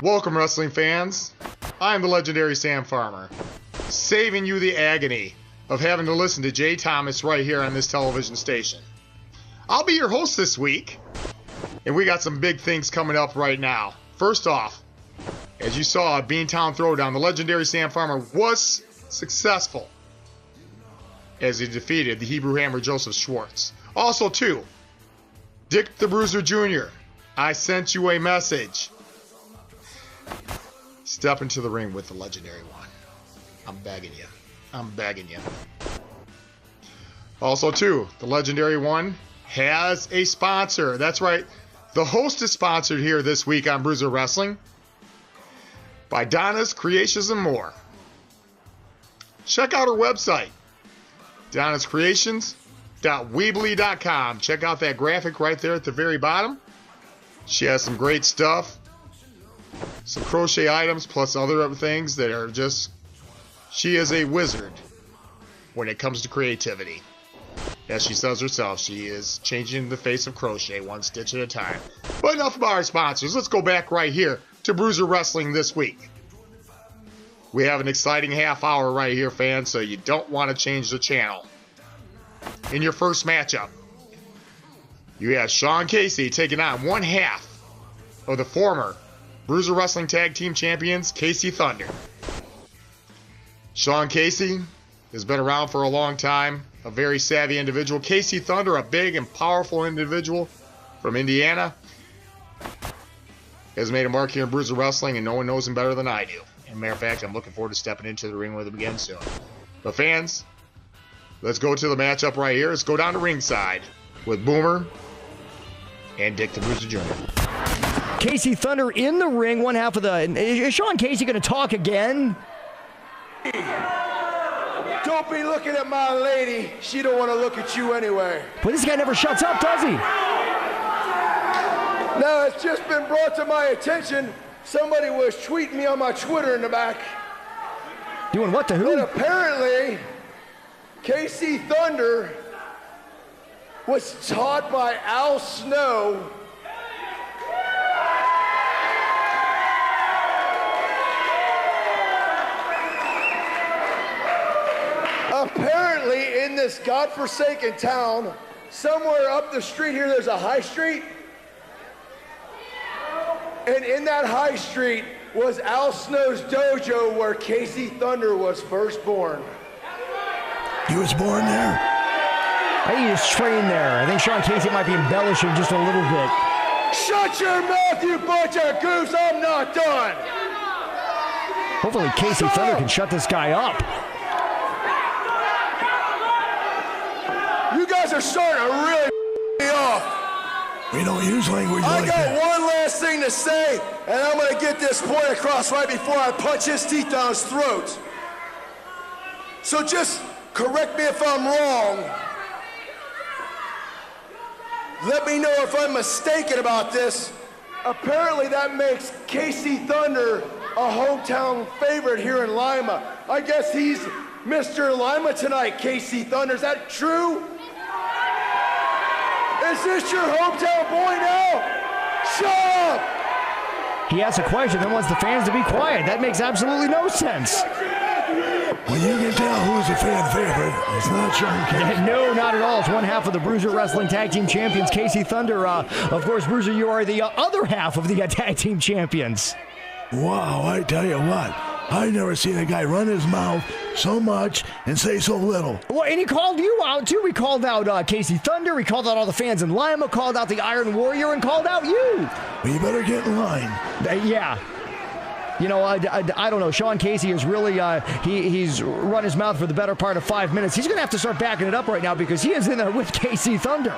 Welcome, wrestling fans. I'm the legendary Sam Farmer, saving you the agony of having to listen to Jay Thomas right here on this television station. I'll be your host this week, and we got some big things coming up right now. First off, as you saw at Beantown Throwdown, the legendary Sam Farmer was successful as he defeated the Hebrew Hammer Joseph Schwartz. Also, too, Dick the Bruiser Jr., I sent you a message. Step into the ring with the legendary one. I'm begging you. I'm begging you. Also, too, the legendary one has a sponsor. That's right. The host is sponsored here this week on Bruiser Wrestling by Donna's Creations and More. Check out her website, donnascreations.weebly.com. Check out that graphic right there at the very bottom. She has some great stuff, some crochet items, plus other things that are just... She is a wizard when it comes to creativity. As she says herself, she is changing the face of crochet one stitch at a time. But enough about our sponsors. Let's go back right here to Bruiser Wrestling this week. We have an exciting half hour right here, fans, so you don't want to change the channel. In your first matchup, you have Sean Casey taking on one half of the former Bruiser Wrestling Tag Team Champions, Casey Thunder. Sean Casey has been around for a long time, a very savvy individual. Casey Thunder, a big and powerful individual from Indiana, has made a mark here in Bruiser Wrestling, and no one knows him better than I do. As a matter of fact, I'm looking forward to stepping into the ring with him again soon. But fans, let's go to the matchup right here. Let's go down to ringside with Boomer and Dick the Bruiser Jr. Casey Thunder in the ring, one half of the... Is Sean Casey going to talk again? Don't be looking at my lady. She don't want to look at you anyway. But this guy never shuts up, does he? Now, it's just been brought to my attention. Somebody was tweeting me on my Twitter in the back. Doing what to who? But apparently, Casey Thunder was taught by Al Snow apparently in this godforsaken town, somewhere up the street here, there's a high street. And in that high street was Al Snow's dojo where Casey Thunder was first born. He was born there? I think he was trained there. I think Sean Casey might be embellishing just a little bit. Shut your mouth, you bunch of goofs. I'm not done. Hopefully Casey Thunder can shut this guy up. You guys are starting to really me off. We don't use language I like got that. one last thing to say, and I'm going to get this point across right before I punch his teeth down his throat. So just correct me if I'm wrong. Let me know if I'm mistaken about this. Apparently that makes Casey Thunder a hometown favorite here in Lima. I guess he's Mr. Lima tonight, Casey Thunder. Is that true? Is this your hometown boy now? Shut up! He asks a question, then wants the fans to be quiet. That makes absolutely no sense. Well, you can tell who's a fan favorite. It's not Sean Casey. No, not at all. It's one half of the Bruiser Wrestling Tag Team Champions, Casey Thunder. Of course, Bruiser, you are the other half of the Tag Team Champions. Wow, I tell you what. I've never seen a guy run his mouth so much and say so little. Well, and he called you out, too. We called out Casey Thunder. We called out all the fans in Lima, called out the Iron Warrior, and called out you. Well, you better get in line. Yeah. You know, I don't know. Sean Casey is really, he's run his mouth for the better part of 5 minutes. He's going to have to start backing it up right now because he is in there with Casey Thunder.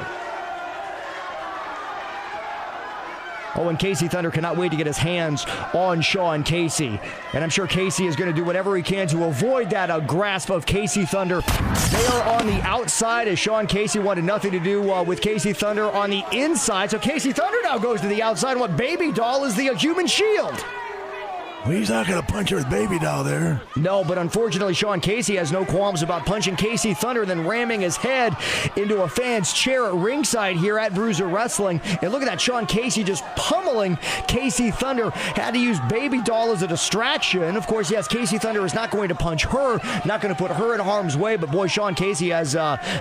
Oh, and Casey Thunder cannot wait to get his hands on Sean Casey. And I'm sure Casey is going to do whatever he can to avoid that grasp of Casey Thunder. They are on the outside as Sean Casey wanted nothing to do with Casey Thunder on the inside. So Casey Thunder now goes to the outside. And what Baby Doll is the human shield. Well, he's not going to punch her with Baby Doll there. No, but unfortunately, Sean Casey has no qualms about punching Casey Thunder and then ramming his head into a fan's chair at ringside here at Bruiser Wrestling. And look at that, Sean Casey just pummeling Casey Thunder. Had to use Baby Doll as a distraction. Of course, yes, Casey Thunder is not going to punch her, not going to put her in harm's way, but boy, Sean Casey has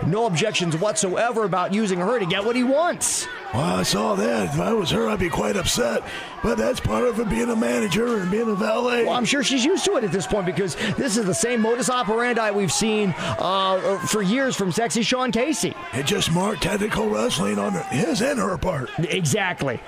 no objections whatsoever about using her to get what he wants. Well, I saw that. If I was her, I'd be quite upset. But that's part of it, being a manager and being a valet. Well, I'm sure she's used to it at this point because this is the same modus operandi we've seen for years from Sexy Sean Casey. It's just more technical wrestling on his and her part. Exactly.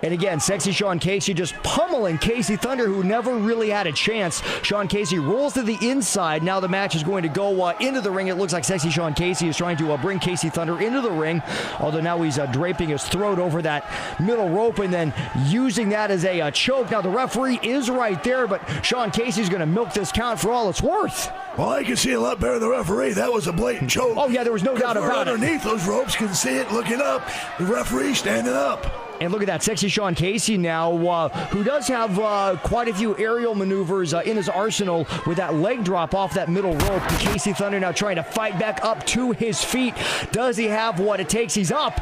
And again, Sexy Sean Casey just pummeling Casey Thunder, who never really had a chance. Sean Casey rolls to the inside. Now the match is going to go into the ring. It looks like Sexy Sean Casey is trying to bring Casey Thunder into the ring, although now he's draping his throat over that middle rope and then using that as a choke. Now the referee is right there, but Sean Casey's going to milk this count for all it's worth. Well, I can see a lot better than the referee. That was a blatant choke. Oh, yeah, there was no doubt about it. Underneath those ropes, can see it looking up. The referee standing up. And look at that, Sexy Sean Casey now, who does have quite a few aerial maneuvers in his arsenal with that leg drop off that middle rope. And Casey Thunder now trying to fight back up to his feet. Does he have what it takes? He's up.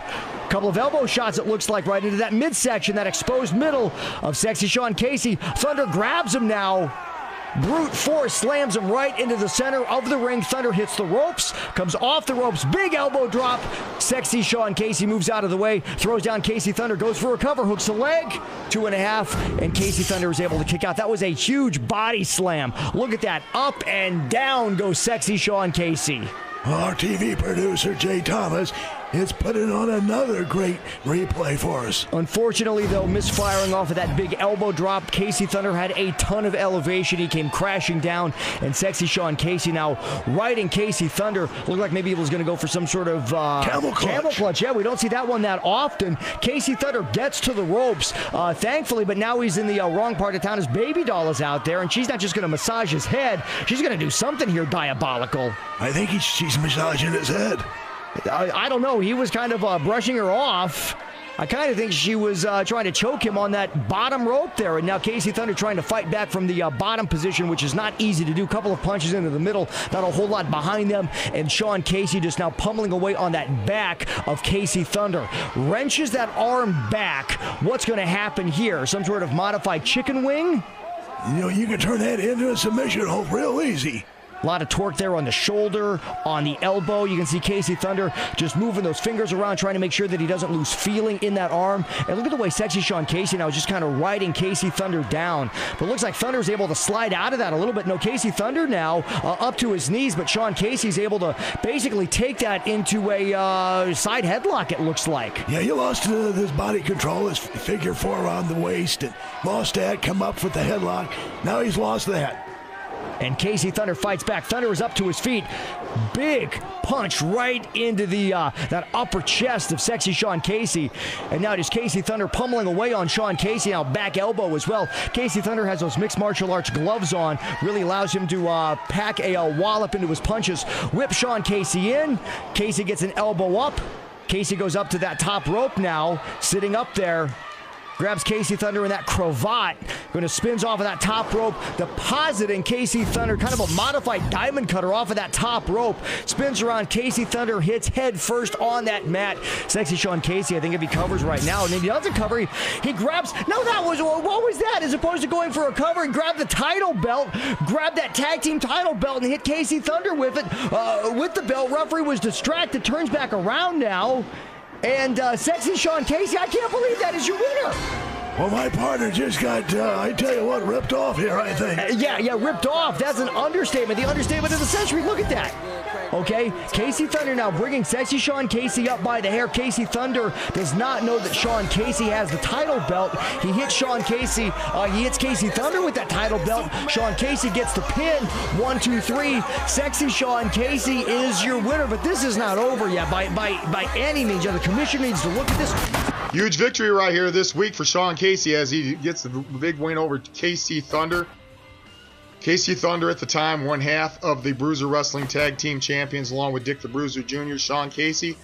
Couple of elbow shots, it looks like, right into that midsection, that exposed middle of Sexy Sean Casey. Thunder grabs him now. Brute force slams him right into the center of the ring. Thunder hits the ropes, comes off the ropes, big elbow drop. Sexy Sean Casey moves out of the way, throws down Casey Thunder, goes for a cover, hooks a leg, 2.5, and Casey Thunder is able to kick out. That was a huge body slam. Look at that, up and down goes Sexy Sean Casey. Our TV producer, Jay Thomas, is putting on another great replay for us. Unfortunately, though, misfiring off of that big elbow drop. Casey Thunder had a ton of elevation. He came crashing down, and Sexy Sean Casey now riding Casey Thunder. Looked like maybe he was going to go for some sort of camel clutch. Yeah, we don't see that one that often. Casey Thunder gets to the ropes, thankfully, but now he's in the wrong part of town. His Baby Doll is out there, and she's not just going to massage his head. She's going to do something here diabolical. I think she's massaging his head. I don't know. He was kind of brushing her off. I kind of think she was trying to choke him on that bottom rope there. And now Casey Thunder trying to fight back from the bottom position, which is not easy to do. Couple of punches into the middle, not a whole lot behind them. And Sean Casey just now pummeling away on that back of Casey Thunder. Wrenches that arm back. What's going to happen here? Some sort of modified chicken wing? You know, you can turn that into a submission hold real easy. A lot of torque there on the shoulder, on the elbow. You can see Casey Thunder just moving those fingers around, trying to make sure that he doesn't lose feeling in that arm. And look at the way Sexy Sean Casey now is just kind of riding Casey Thunder down. But it looks like Thunder's able to slide out of that a little bit. No, Casey Thunder now up to his knees, but Sean Casey's able to basically take that into a side headlock, it looks like. Yeah, he lost his body control, his figure 4 around the waist, and lost that, come up with the headlock. Now he's lost that. And Casey Thunder fights back. Thunder is up to his feet. Big punch right into the that upper chest of Sexy Sean Casey. And now just Casey Thunder pummeling away on Sean Casey. Now back elbow as well. Casey Thunder has those mixed martial arts gloves on. Really allows him to pack a wallop into his punches. Whip Sean Casey in. Casey gets an elbow up. Casey goes up to that top rope now. Sitting up there. Grabs Casey Thunder in that cravat. Going to spins off of that top rope. Depositing Casey Thunder. Kind of a modified diamond cutter off of that top rope. Spins around. Casey Thunder hits head first on that mat. Sexy Sean Casey, I think if he covers right now. And if he doesn't cover, he grabs. No, what was that? As opposed to going for a cover and grab the title belt. Grab that tag team title belt and hit Casey Thunder with it. With the belt. Referee was distracted. Turns back around now. And Sexy Sean Casey, I can't believe that is your winner. Well, my partner just got, I tell you what, ripped off here, I think. Yeah, ripped off. That's an understatement. The understatement of the century. Look at that. Okay, Casey Thunder now bringing Sexy Sean Casey up by the hair. Casey Thunder does not know that Sean Casey has the title belt. He hits Sean Casey. He hits Casey Thunder with that title belt. Sean Casey gets the pin. 1, 2, 3. Sexy Sean Casey is your winner, but this is not over yet by any means. The commission needs to look at this. Huge victory right here this week for Sean Casey as he gets the big win over Casey Thunder. Casey Thunder at the time, 1/2 of the Bruiser Wrestling Tag Team Champions along with Dick the Bruiser Jr. Sean Casey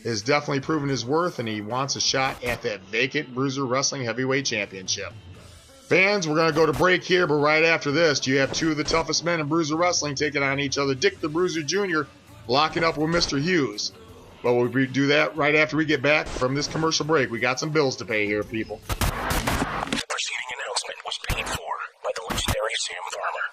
has definitely proven his worth and he wants a shot at that vacant Bruiser Wrestling Heavyweight Championship. Fans, we're going to go to break here, but right after this, you have two of the toughest men in Bruiser Wrestling taking on each other. Dick the Bruiser Jr. locking up with Mr. Hughes. But we'll do that right after we get back from this commercial break. We got some bills to pay here, people. The preceding announcement was paid for by the legendary Sam Farmer.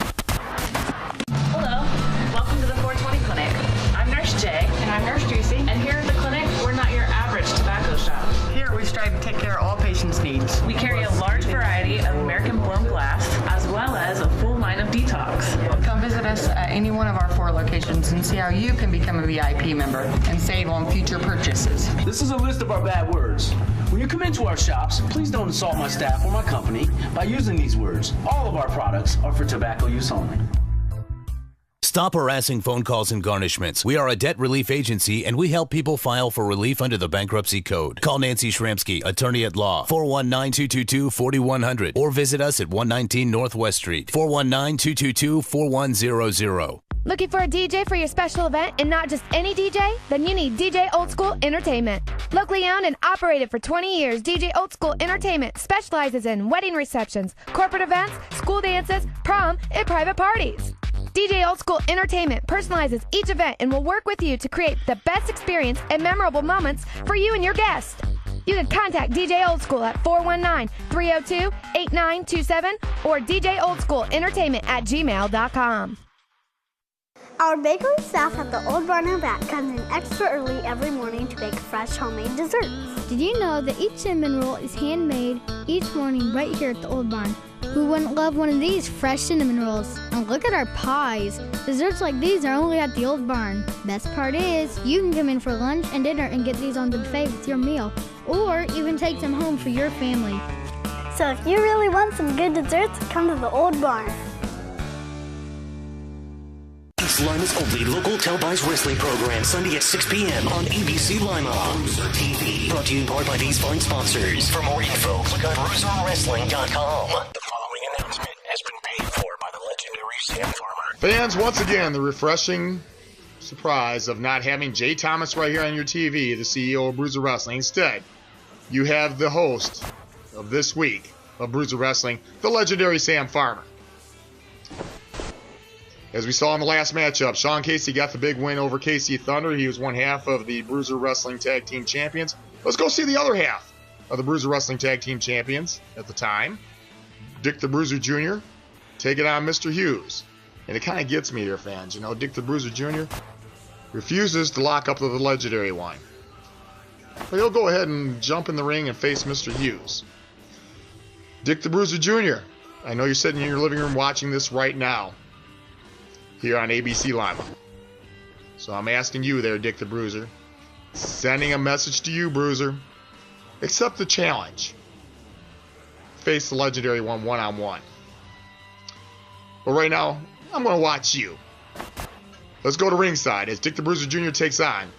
Hello, welcome to the 420 Clinic. I'm Nurse Jay. And I'm Nurse Juicy. And here at the clinic, we're not your average tobacco shop. Here we strive to take care of all patients' needs. We carry a large variety of American-born blasts, as well as a full line of detox. Come visit us at any one of our 4 locations and see how you can become a VIP member and save on future purchases. This is a list of our bad words. When you come into our shops, please don't insult my staff or my company by using these words. All of our products are for tobacco use only. Stop harassing phone calls and garnishments. We are a debt relief agency, and we help people file for relief under the bankruptcy code. Call Nancy Shramsky, attorney at law, 419-222-4100, or visit us at 119 Northwest Street, 419-222-4100. Looking for a DJ for your special event and not just any DJ? Then you need DJ Old School Entertainment. Locally owned and operated for 20 years, DJ Old School Entertainment specializes in wedding receptions, corporate events, school dances, prom, and private parties. DJ Old School Entertainment personalizes each event and will work with you to create the best experience and memorable moments for you and your guests. You can contact DJ Old School at 419-302-8927 or djoldsschoolentertainment@gmail.com. Our bakery staff at the Old Barn and Back comes in extra early every morning to bake fresh homemade desserts. Did you know that each cinnamon roll is handmade each morning right here at the Old Barn? Who wouldn't love one of these fresh cinnamon rolls? And look at our pies. Desserts like these are only at the Old Barn. Best part is, you can come in for lunch and dinner and get these on the buffet with your meal, or even take them home for your family. So if you really want some good desserts, come to the Old Barn. East Lima's only local televised wrestling program, Sunday at 6 p.m. on ABC Lima. Bruiser TV. Brought to you in part by these fine sponsors. For more info, click on BruiserWrestling.com. The following announcement has been paid for by the legendary Sam Farmer. Fans, once again, the refreshing surprise of not having Jay Thomas right here on your TV, the CEO of Bruiser Wrestling. Instead, you have the host of this week of Bruiser Wrestling, the legendary Sam Farmer. As we saw in the last matchup, Sean Casey got the big win over Casey Thunder. He was one half of the Bruiser Wrestling Tag Team Champions. Let's go see the other half of the Bruiser Wrestling Tag Team Champions at the time. Dick the Bruiser Jr. taking on Mr. Hughes. And it kind of gets me here, fans. You know, Dick the Bruiser Jr. refuses to lock up with the legendary one. But he'll go ahead and jump in the ring and face Mr. Hughes. Dick the Bruiser Jr., I know you're sitting in your living room watching this right now here on ABC Lima. So I'm asking you there, Dick the Bruiser, sending a message to you, Bruiser. Accept the challenge. Face the legendary one one-on-one. But right now, I'm going to watch you. Let's go to ringside as Dick the Bruiser Jr. takes on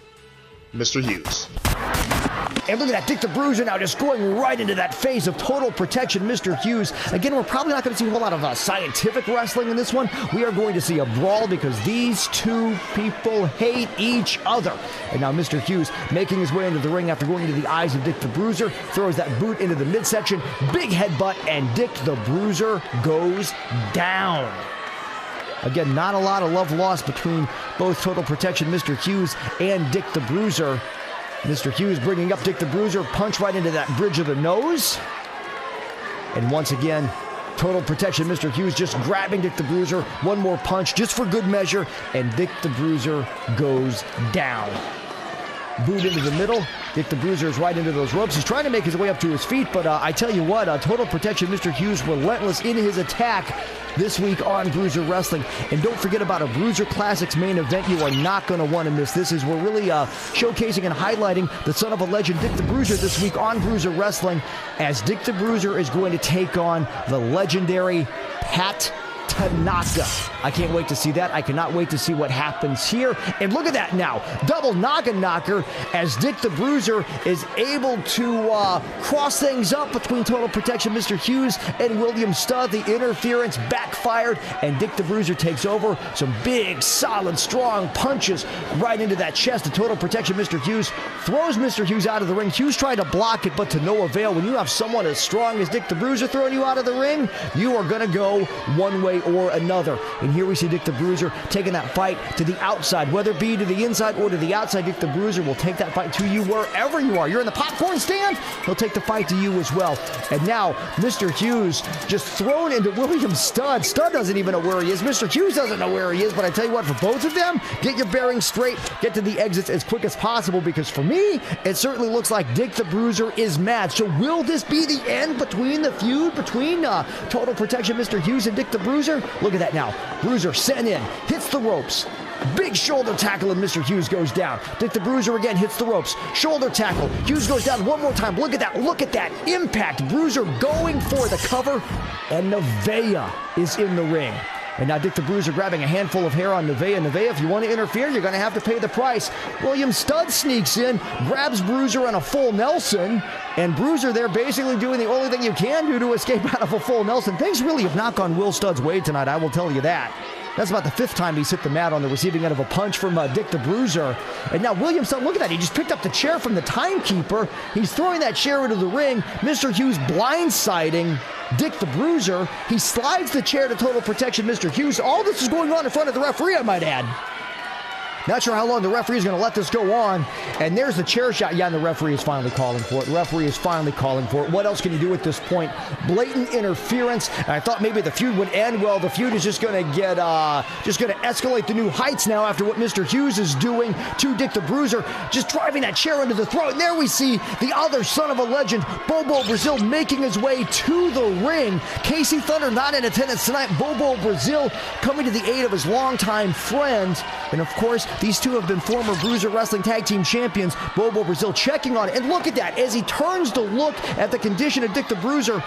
Mr. Hughes. And look at that, Dick the Bruiser now just going right into that phase of total protection, Mr. Hughes. Again, we're probably not going to see a whole lot of scientific wrestling in this one. We are going to see a brawl because these two people hate each other. And now Mr. Hughes making his way into the ring after going into the eyes of Dick the Bruiser, throws that boot into the midsection, big headbutt, and Dick the Bruiser goes down. Again, not a lot of love lost between both Total Protection, Mr. Hughes, and Dick the Bruiser. Mr. Hughes bringing up Dick the Bruiser, punch right into that bridge of the nose. And once again, Total Protection, Mr. Hughes just grabbing Dick the Bruiser. One more punch just for good measure, and Dick the Bruiser goes down. Boot into the middle. Dick the Bruiser is right into those ropes. He's trying to make his way up to his feet, but I tell you what, Total Protection, Mr. Hughes, relentless in his attack this week on Bruiser Wrestling. And don't forget about a Bruiser Classics main event you are not going to want to miss. We're really showcasing and highlighting the son of a legend, Dick the Bruiser, this week on Bruiser Wrestling, as Dick the Bruiser is going to take on the legendary Pat Tanaka. I can't wait to see that. I cannot wait to see what happens here. And look at that now. Double Naga Knocker as Dick the Bruiser is able to cross things up between Total Protection Mr. Hughes and William Studd. The interference backfired, and Dick the Bruiser takes over. Some big, solid, strong punches right into that chest of Total Protection Mr. Hughes. Throws Mr. Hughes out of the ring. Hughes tried to block it, but to no avail. When you have someone as strong as Dick the Bruiser throwing you out of the ring, you are going to go one way or another. And here we see Dick the Bruiser taking that fight to the outside, whether it be to the inside or to the outside. Dick the Bruiser will take that fight to you wherever you are. You're in the popcorn stand, he'll take the fight to you as well. And now Mr. Hughes just thrown into William Studd. Studd doesn't even know where he is. Mr. Hughes doesn't know where he is, but I tell you what, for both of them, get your bearings straight, get to the exits as quick as possible, because for me, it certainly looks like Dick the Bruiser is mad. So will this be the end between the feud between Total Protection Mr. Hughes and Dick the Bruiser? Look at that now. Bruiser sent in, hits the ropes. Big shoulder tackle, and Mr. Hughes goes down. Dick the Bruiser again hits the ropes. Shoulder tackle. Hughes goes down one more time. Look at that. Look at that impact. Bruiser going for the cover, and Nevaeh is in the ring. And now Dick the Bruiser grabbing a handful of hair on Nevaeh. Nevaeh, if you want to interfere, you're going to have to pay the price. William Studd sneaks in, grabs Bruiser on a full Nelson, and Bruiser there basically doing the only thing you can do to escape out of a full Nelson. Things really have not gone Will Studd's way tonight, I will tell you that. That's about the 5th time he's hit the mat on the receiving end of a punch from Dick the Bruiser. And now William Studd, look at that. He just picked up the chair from the timekeeper. He's throwing that chair into the ring. Mr. Hughes blindsiding Dick the Bruiser. He slides the chair to Total Protection Mr. Hughes. All this is going on in front of the referee, I might add. Not sure how long the referee is going to let this go on. And there's the chair shot. Yeah, and the referee is finally calling for it. The referee is finally calling for it. What else can you do at this point? Blatant interference. And I thought maybe the feud would end. Well, the feud is just going to escalate to new heights now after what Mr. Hughes is doing to Dick the Bruiser. Just driving that chair into the throat. And there we see the other son of a legend, Bobo Brazil, making his way to the ring. Casey Thunder not in attendance tonight. Bobo Brazil coming to the aid of his longtime friend. And of course, these two have been former Bruiser Wrestling Tag Team Champions. Bobo Brazil checking on it. And look at that. As he turns to look at the condition of Dick the Bruiser,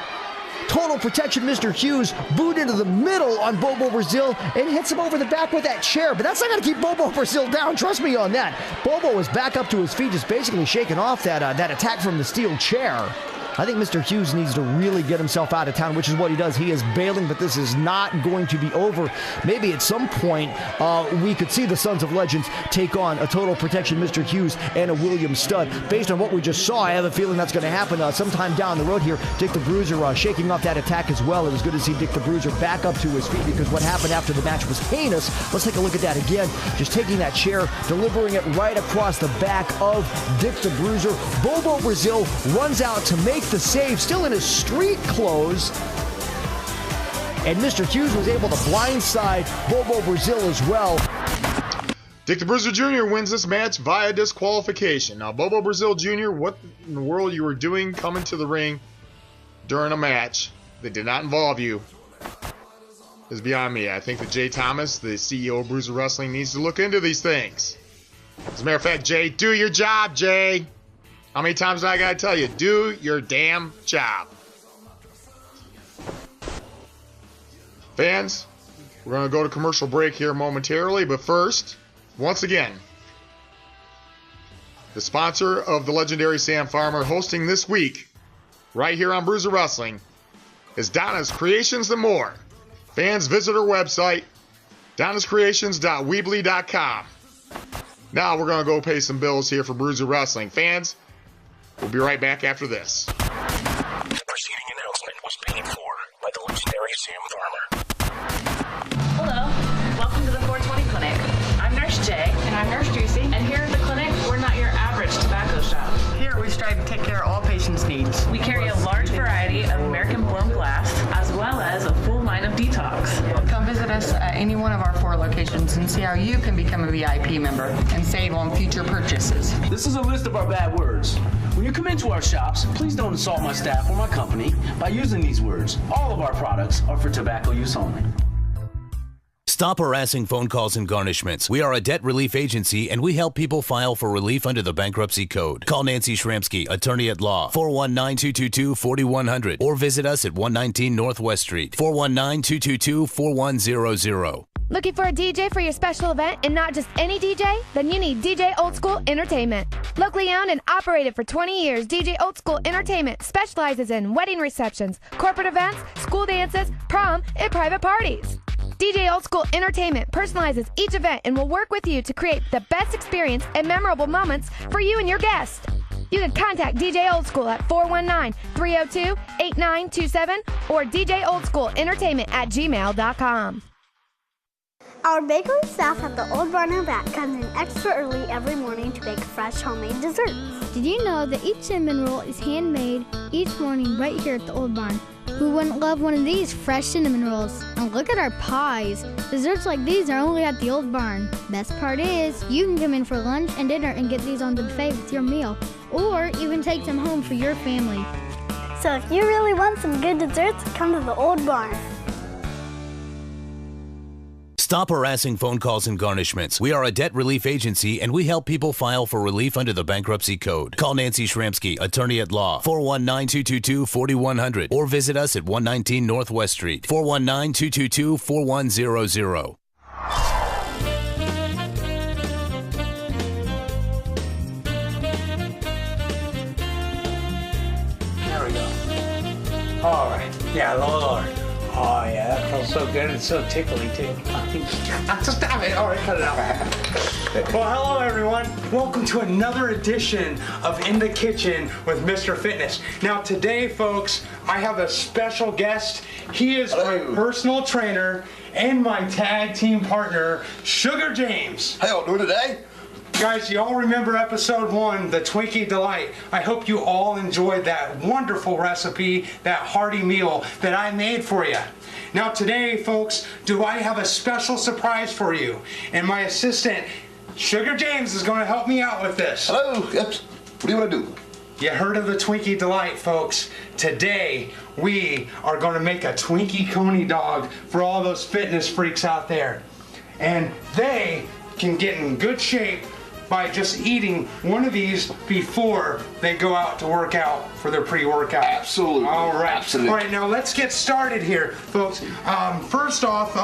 Total Protection Mr. Hughes booed into the middle on Bobo Brazil and hits him over the back with that chair. But that's not going to keep Bobo Brazil down. Trust me on that. Bobo is back up to his feet, just basically shaking off that attack from the steel chair. I think Mr. Hughes needs to really get himself out of town, which is what he does. He is bailing, but this is not going to be over. Maybe at some point we could see the Sons of Legends take on a Total Protection Mr. Hughes and a William Studd. Based on what we just saw, I have a feeling that's going to happen sometime down the road here. Dick the Bruiser shaking off that attack as well. It was good to see Dick the Bruiser back up to his feet, because what happened after the match was heinous. Let's take a look at that again. Just taking that chair, delivering it right across the back of Dick the Bruiser. Bobo Brazil runs out to make the save, still in his street clothes, and Mr. Hughes was able to blindside Bobo Brazil as well. Dick the Bruiser Jr. wins this match via disqualification. Now, Bobo Brazil Jr., what in the world you were doing coming to the ring during a match that did not involve you is beyond me. I think that Jay Thomas, the CEO of Bruiser Wrestling, needs to look into these things. As a matter of fact, Jay, do your job, Jay. How many times do I gotta tell you? Do your damn job. Fans, we're gonna go to commercial break here momentarily, but first, once again, the sponsor of the legendary Sam Farmer hosting this week, right here on Bruiser Wrestling, is Donna's Creations and More. Fans, visit her website, donnascreations.weebly.com. Now we're gonna go pay some bills here for Bruiser Wrestling. Fans, we'll be right back after this. The preceding announcement was paid for by the legendary Sam Farmer. Hello, welcome to the 420 Clinic. I'm Nurse Jay. And I'm Nurse Juicy. And here at the clinic, we're not your average tobacco shop. Here we strive to take care of all patients' needs. We carry a large variety of American-born blasts, as well as a full line of detox. Come visit us at any one of our 4 locations and see how you can become a VIP member and save on future purchases. This is a list of our bad words. When you come into our shops, please don't insult my staff or my company by using these words. All of our products are for tobacco use only. Stop harassing phone calls and garnishments. We are a debt relief agency, and we help people file for relief under the bankruptcy code. Call Nancy Shramsky, attorney at law, 419-222-4100, or visit us at 119 Northwest Street, 419-222-4100. Looking for a DJ for your special event and not just any DJ? Then you need DJ Old School Entertainment. Locally owned and operated for 20 years, DJ Old School Entertainment specializes in wedding receptions, corporate events, school dances, prom, and private parties. DJ Old School Entertainment personalizes each event and will work with you to create the best experience and memorable moments for you and your guests. You can contact DJ Old School at 419-302-8927 or djoldsschoolentertainment@gmail.com. Our bakery staff at the Old Barn and Back comes in extra early every morning to bake fresh homemade desserts. Did you know that each cinnamon roll is handmade each morning right here at the Old Barn? Who wouldn't love one of these fresh cinnamon rolls? And look at our pies. Desserts like these are only at the Old Barn. Best part is, you can come in for lunch and dinner and get these on the buffet with your meal. Or even take them home for your family. So if you really want some good desserts, come to the Old Barn. Stop harassing phone calls and garnishments. We are a debt relief agency, and we help people file for relief under the bankruptcy code. Call Nancy Shramsky, attorney at law, 419-222-4100, or visit us at 119 Northwest Street, 419-222-4100. There we go. All right. Yeah, Lord. Oh, yeah, that feels so good and so tickly, too. Just stop it. All right, cut it out. Well, hello, everyone. Welcome to another edition of In the Kitchen with Mr. Fitness. Now, today, folks, I have a special guest. He is my personal trainer and my tag team partner, Sugar James. How y'all doing today? Guys, you all remember episode 1, the Twinkie Delight. I hope you all enjoyed that wonderful recipe, that hearty meal that I made for you. Now today, folks, do I have a special surprise for you. And my assistant, Sugar James, is going to help me out with this. Hello, yes. What do you want to do? You heard of the Twinkie Delight, folks. Today, we are going to make a Twinkie Coney dog for all those fitness freaks out there. And they can get in good shape by just eating one of these before they go out to work out for their pre-workout. Absolutely. All right. Absolutely. All right, now let's get started here, folks. First off,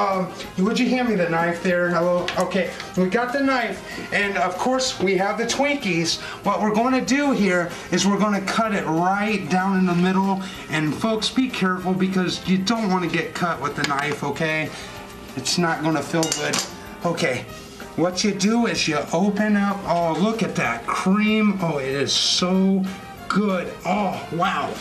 would you hand me the knife there? Hello? Okay, we got the knife, and of course we have the Twinkies. What we're going to do here is we're going to cut it right down in the middle, and folks, be careful because you don't want to get cut with the knife, okay? It's not going to feel good. Okay. What you do is you open up, oh, look at that cream. Oh, it is so good. Oh, wow.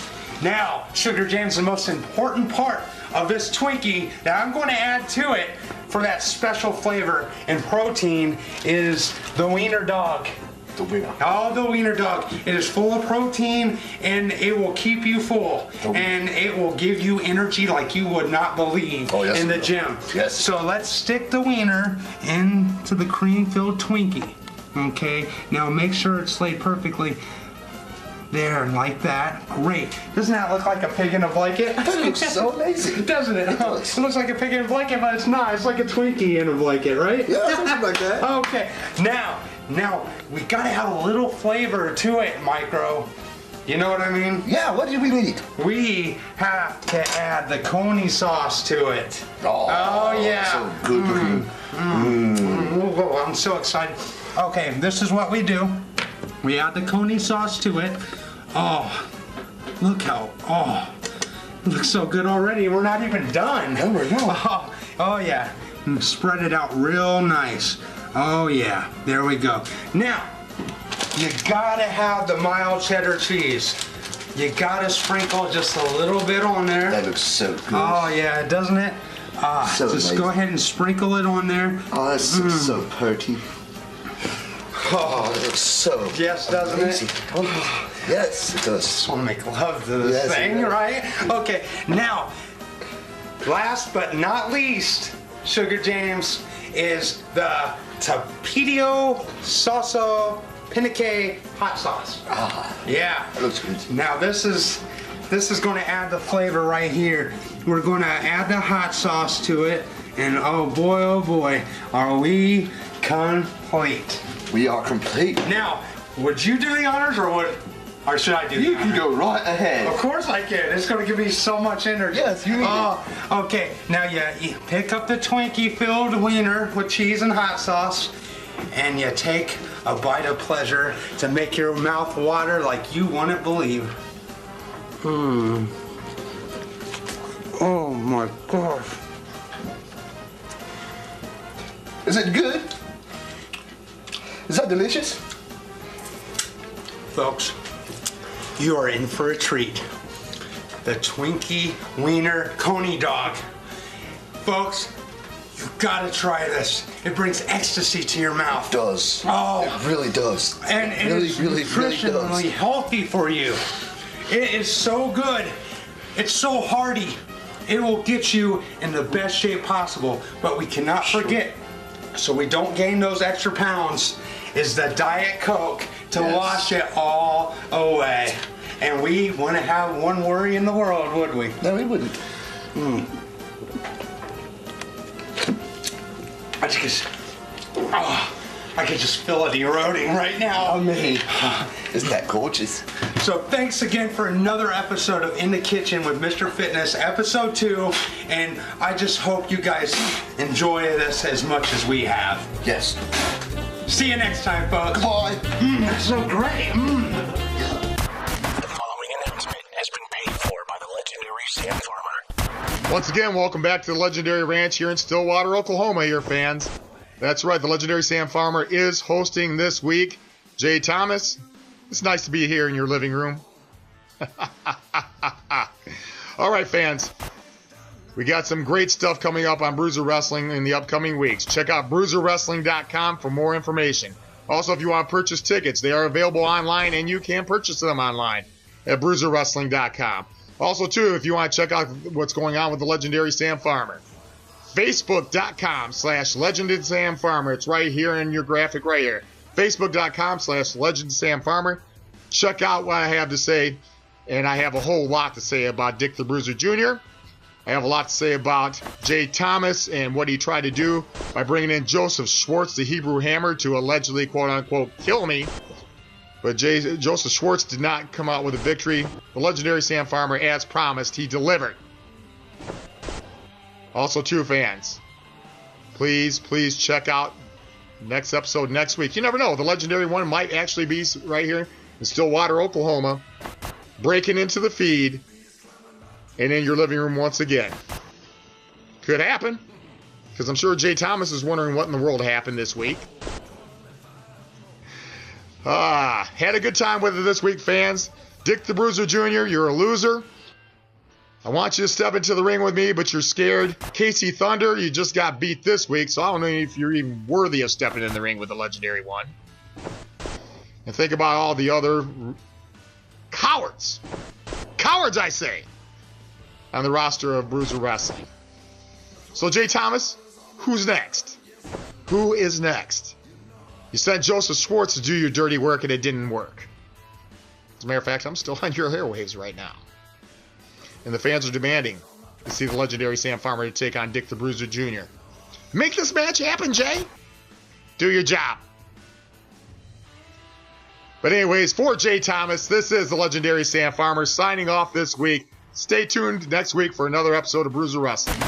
Now, Sugar James, the most important part of this Twinkie that I'm going to add to it for that special flavor and protein is the wiener dog. The wiener. Oh, the wiener dog. It is full of protein, and it will keep you full, and it will give you energy like you would not believe in the gym. Yes. So let's stick the wiener into the cream-filled Twinkie. Okay. Now make sure it's laid perfectly. There, like that. Great. Doesn't that look like a pig in a blanket? That looks so amazing. Doesn't it? It looks like a pig in a blanket, but it's not. It's like a Twinkie in a blanket, right? Yeah, something like that. Okay. Now, we gotta have a little flavor to it, Micro. You know what I mean? Yeah, what do we need? We have to add the Coney sauce to it. Oh yeah. So good looking. Oh, I'm so excited. Okay, this is what we do. We add the Coney sauce to it. Oh, look how, it looks so good already. We're not even done. No, we're not. Oh yeah. And spread it out real nice. Oh yeah, there we go. Now, you gotta have the mild cheddar cheese. You gotta sprinkle just a little bit on there. That looks so good. Oh yeah, doesn't it? So just amazing. go ahead and sprinkle it on there. Oh, that's so pretty. Oh, it looks so Yes, doesn't amazing. it? Oh, yes, it does. Just want to make love to this thing, right? Okay, now, last but not least, Sugar James, is the Tapatio Salsa Pinique hot sauce. Yeah. That looks good. Now this is going to add the flavor right here. We're going to add the hot sauce to it, And oh boy, are we complete. We are complete. Now, would you do the honors or should I do You can go right ahead. Of course I can. It's going to give me so much energy. Yes, you need it. Okay, now you pick up the Twinkie-filled wiener with cheese and hot sauce, and you take a bite of pleasure to make your mouth water like you wouldn't believe. Oh my gosh. Is it good? Is that delicious? Folks, you are in for a treat. The Twinkie Wiener Coney Dog. Folks, you've got to try this. It brings ecstasy to your mouth. It does. Oh. It really does. And it's nutritionally healthy for you. It is so good. It's so hearty. It will get you in the best shape possible. But we cannot forget, so we don't gain those extra pounds, is the Diet Coke to wash it all away. And we wouldn't have one worry in the world, would we? No, we wouldn't. I could just feel it eroding right now. Oh, me. Isn't that gorgeous? So thanks again for another episode of In the Kitchen with Mr. Fitness, episode 2. And I just hope you guys enjoy this as much as we have. Yes. See you next time, folks. Bye. That's so great. The following announcement has been paid for by the legendary Sam Farmer. Once again, welcome back to the Legendary Ranch here in Stillwater, Oklahoma, here, fans. That's right, the Legendary Sam Farmer is hosting this week. Jay Thomas, it's nice to be here in your living room. All right, fans. We got some great stuff coming up on Bruiser Wrestling in the upcoming weeks. Check out BruiserWrestling.com for more information. Also, if you want to purchase tickets, they are available online, and you can purchase them online at BruiserWrestling.com. Also, too, if you want to check out what's going on with the Legendary Sam Farmer, Facebook.com/LegendedSamFarmer. It's right here in your graphic right here. Facebook.com/LegendSamFarmer. Check out what I have to say, and I have a whole lot to say about Dick the Bruiser Jr., I have a lot to say about Jay Thomas and what he tried to do by bringing in Joseph Schwartz, the Hebrew Hammer, to allegedly, quote-unquote, kill me. But Joseph Schwartz did not come out with a victory. The Legendary Sam Farmer, as promised, he delivered. Also, too, fans, please check out next episode next week. You never know. The Legendary one might actually be right here in Stillwater, Oklahoma, breaking into the feed and in your living room once again. Could happen, because I'm sure Jay Thomas is wondering what in the world happened this week. Had a good time with it this week, fans. Dick the Bruiser Jr., you're a loser. I want you to step into the ring with me, but you're scared. Casey Thunder, you just got beat this week, so I don't know if you're even worthy of stepping in the ring with the Legendary one. And think about all the other cowards. Cowards, I say, on the roster of Bruiser Wrestling. So, Jay Thomas, who's next? Who is next? You sent Joseph Schwartz to do your dirty work, and it didn't work. As a matter of fact, I'm still on your airwaves right now. And the fans are demanding to see the Legendary Sam Farmer to take on Dick the Bruiser Jr. Make this match happen, Jay. Do your job. But anyways, for Jay Thomas, this is the Legendary Sam Farmer signing off this week. Stay tuned next week for another episode of Bruiser Wrestling.